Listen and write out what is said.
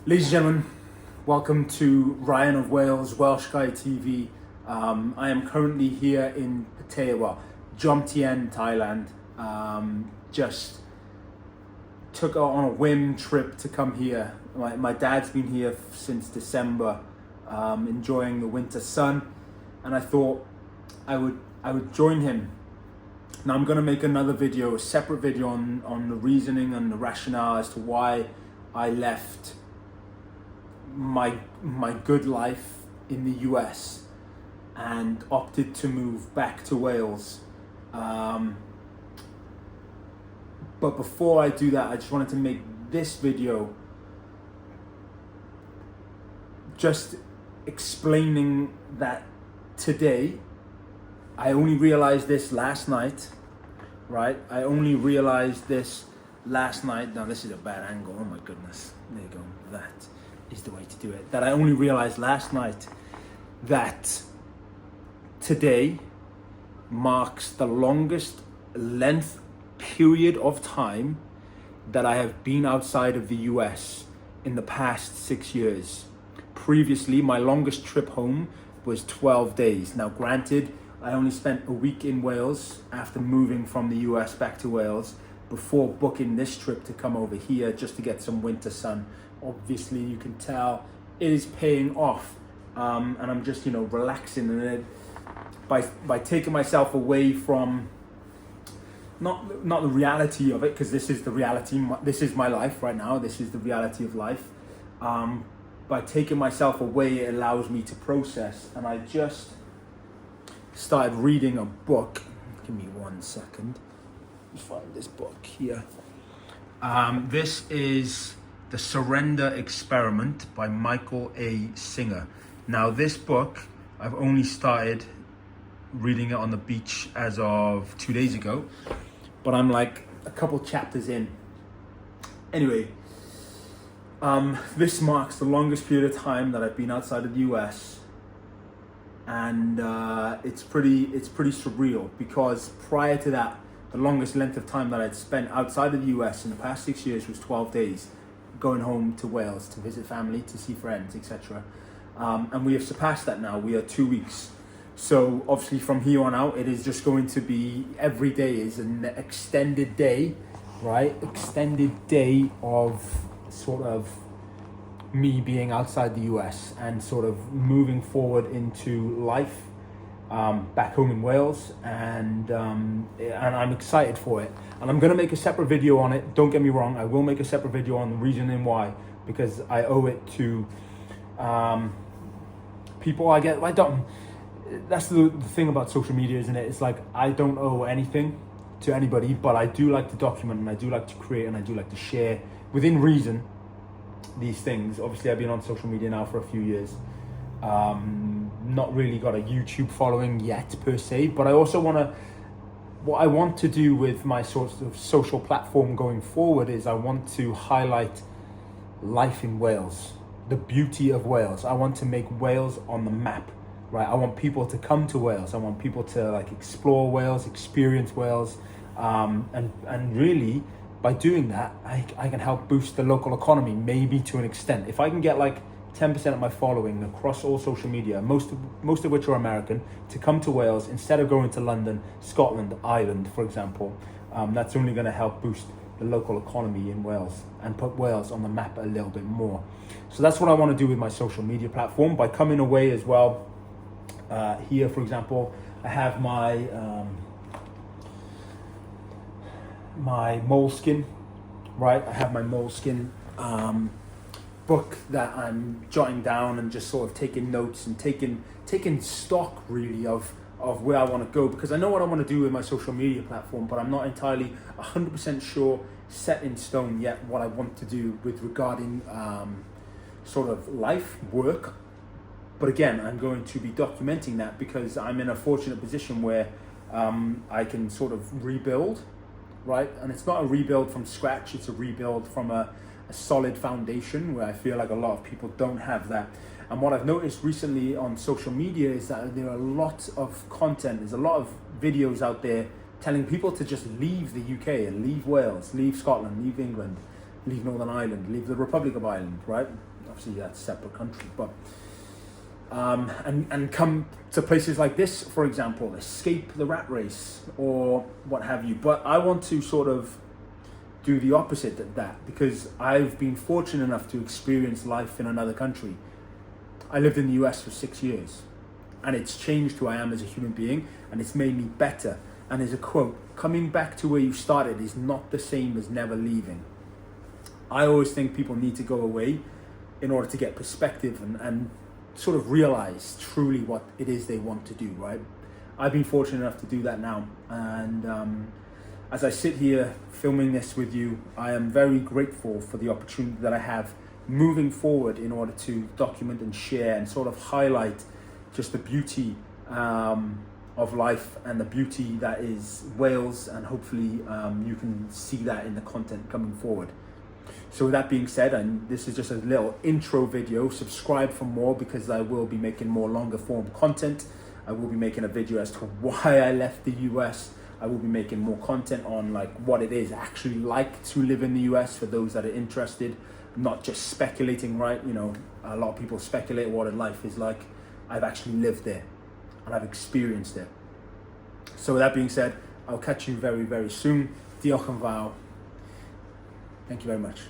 Ladies and gentlemen, welcome to Ryan of Wales, Welsh Guy TV. I am currently here in Pattaya, Jomtien, Thailand. Just took on a whim trip to come here. My dad's been here since December, enjoying the winter sun, and I thought I would join him. Now I'm going to make another video, a separate video on the reasoning and the rationale as to why I left my good life in the US and opted to move back to Wales. But before I do that, I just wanted to make this video just explaining that today, I only realized this last night, right? I only realized this last night. Now this is a bad angle, oh my goodness. There you go, that is the way to do it. That I only realized last night that today marks the longest length period of time that I have been outside of the US in the past 6 years. Previously, my longest trip home was 12 days. Now granted, I only spent a week in Wales after moving from the US back to Wales before booking this trip to come over here just to get some winter sun. Obviously, you can tell it is paying off, and I'm just relaxing in it by taking myself away from not the reality of it, because this is the reality. This is my life right now. This is the reality of life. By taking myself away, it allows me to process, and I just started reading a book. Give me 1 second. Let's find this book here. This is The Surrender Experiment by Michael A. Singer. Now this book, I've only started reading it on the beach as of 2 days ago, but I'm like a couple chapters in. Anyway, this marks the longest period of time that I've been outside of the US, and it's pretty surreal, because prior to that, the longest length of time that I'd spent outside of the US in the past 6 years was 12 days, going home to Wales to visit family, to see friends, etc. And we have surpassed that now. We are 2 weeks. So obviously from here on out, it is just going to be every day is an extended day, right? Extended day of sort of me being outside the US and sort of moving forward into life back home in Wales, and I'm excited for it, and I'm going to make a separate video on it. Don't get me wrong, I will make a separate video on the reasoning why, because I owe it to people. That's the thing about social media, isn't it? It's like I don't owe anything to anybody, but I do like to document, and I do like to create, and I do like to share within reason these things. Obviously I've been on social media now for a few years. Not really got a YouTube following yet per se, but I also what I want to do with my sort of social platform going forward is I want to highlight life in Wales, the beauty of Wales. I want to make Wales on the map, right? I want people to come to Wales. I want people to explore Wales, experience Wales, and really by doing that, I can help boost the local economy, maybe to an extent. If I can get 10% of my following across all social media, most of which are American, to come to Wales instead of going to London, Scotland, Ireland, for example, that's only going to help boost the local economy in Wales and put Wales on the map a little bit more. So that's what I want to do with my social media platform, by coming away as well. Here, for example, I have my my moleskin, right? I have my moleskin book that I'm jotting down and just sort of taking notes and taking stock really of where I want to go, because I know what I want to do with my social media platform, but I'm not entirely 100% sure, set in stone yet, what I want to do with regarding sort of life, work. But again, I'm going to be documenting that because I'm in a fortunate position where I can sort of rebuild, right? And it's not a rebuild from scratch, it's a rebuild from a solid foundation, where I feel like a lot of people don't have that. And what I've noticed recently on social media is that there are a lot of content, there's a lot of videos out there telling people to just leave the UK and leave Wales, leave Scotland, leave England, leave Northern Ireland, leave the Republic of Ireland, right? Obviously that's a separate country, but and come to places like this, for example, escape the rat race or what have you. But I want to sort of do the opposite of that, because I've been fortunate enough to experience life in another country. I lived in the US for 6 years, and it's changed who I am as a human being, and it's made me better. And there's a quote, coming back to where you started is not the same as never leaving. I always think people need to go away in order to get perspective and sort of realize truly what it is they want to do, right? I've been fortunate enough to do that now, and as I sit here filming this with you, I am very grateful for the opportunity that I have moving forward in order to document and share and sort of highlight just the beauty of life and the beauty that is Wales, and hopefully you can see that in the content coming forward. So with that being said, and this is just a little intro video, subscribe for more, because I will be making more longer form content. I will be making a video as to why I left the US. I will be making more content on like what it is actually like to live in the US for those that are interested, not just speculating, right? You know, a lot of people speculate what life is like. I've actually lived there and I've experienced it. So with that being said, I'll catch you very, very soon. Diolch yn fawr. Thank you very much.